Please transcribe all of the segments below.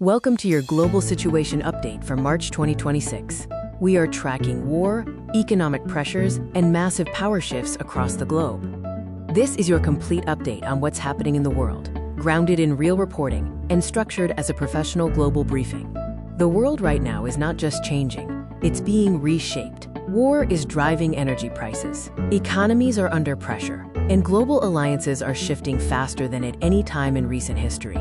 Welcome to your Global Situation Update for March 2026. We are tracking war, economic pressures, and massive power shifts across the globe. This is your complete update on what's happening in the world, grounded in real reporting and structured as a professional global briefing. The world right now is not just changing, it's being reshaped. War is driving energy prices, economies are under pressure, and global alliances are shifting faster than at any time in recent history.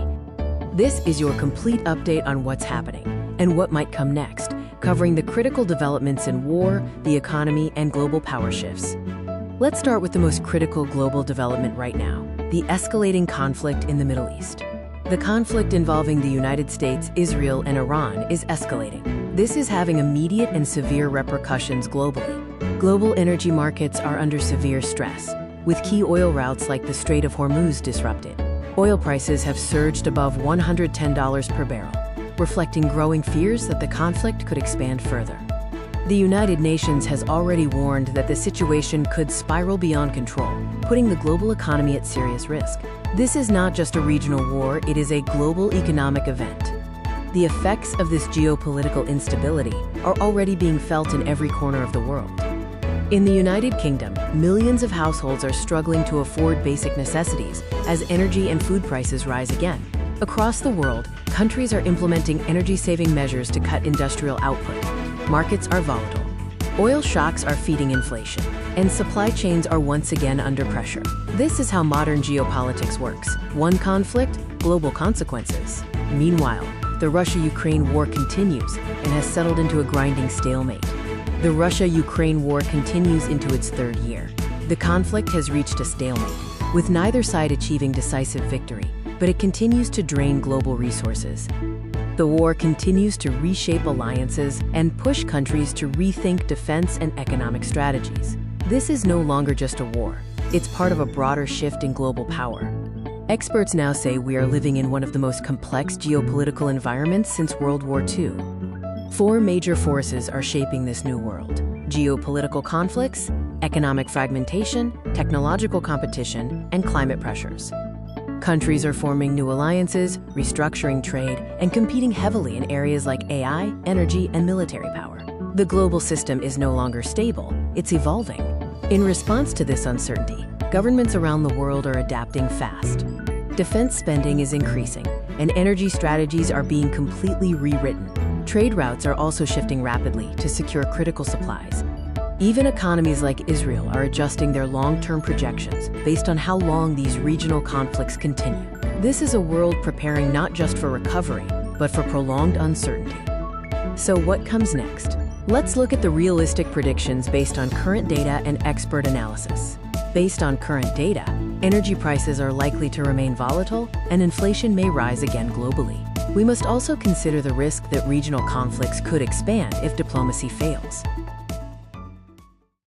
This is your complete update on what's happening and what might come next, covering the critical developments in war, the economy, and global power shifts. Let's start with the most critical global development right now, the escalating conflict in the Middle East. The conflict involving the United States, Israel, and Iran is escalating. This is having immediate and severe repercussions globally. Global energy markets are under severe stress, with key oil routes like the Strait of Hormuz disrupted. Oil prices have surged above $110 per barrel, reflecting growing fears that the conflict could expand further. The United Nations has already warned that the situation could spiral beyond control, putting the global economy at serious risk. This is not just a regional war, it is a global economic event. The effects of this geopolitical instability are already being felt in every corner of the world. In the United Kingdom, millions of households are struggling to afford basic necessities as energy and food prices rise again. Across the world, countries are implementing energy-saving measures to cut industrial output. Markets are volatile. Oil shocks are feeding inflation, and supply chains are once again under pressure. This is how modern geopolitics works. One conflict, global consequences. Meanwhile, the Russia-Ukraine war continues and has settled into a grinding stalemate. The Russia-Ukraine war continues into its third year. The conflict has reached a stalemate, with neither side achieving decisive victory, but it continues to drain global resources. The war continues to reshape alliances and push countries to rethink defense and economic strategies. This is no longer just a war. It's part of a broader shift in global power. Experts now say we are living in one of the most complex geopolitical environments since World War II. Four major forces are shaping this new world: geopolitical conflicts, economic fragmentation, technological competition, and climate pressures. Countries are forming new alliances, restructuring trade, and competing heavily in areas like AI, energy, and military power. The global system is no longer stable, it's evolving. In response to this uncertainty, governments around the world are adapting fast. Defense spending is increasing, and energy strategies are being completely rewritten. Trade routes are also shifting rapidly to secure critical supplies. Even economies like Israel are adjusting their long-term projections based on how long these regional conflicts continue. This is a world preparing not just for recovery, but for prolonged uncertainty. So what comes next? Let's look at the realistic predictions based on current data and expert analysis. Based on current data, energy prices are likely to remain volatile and inflation may rise again globally. We must also consider the risk that regional conflicts could expand if diplomacy fails.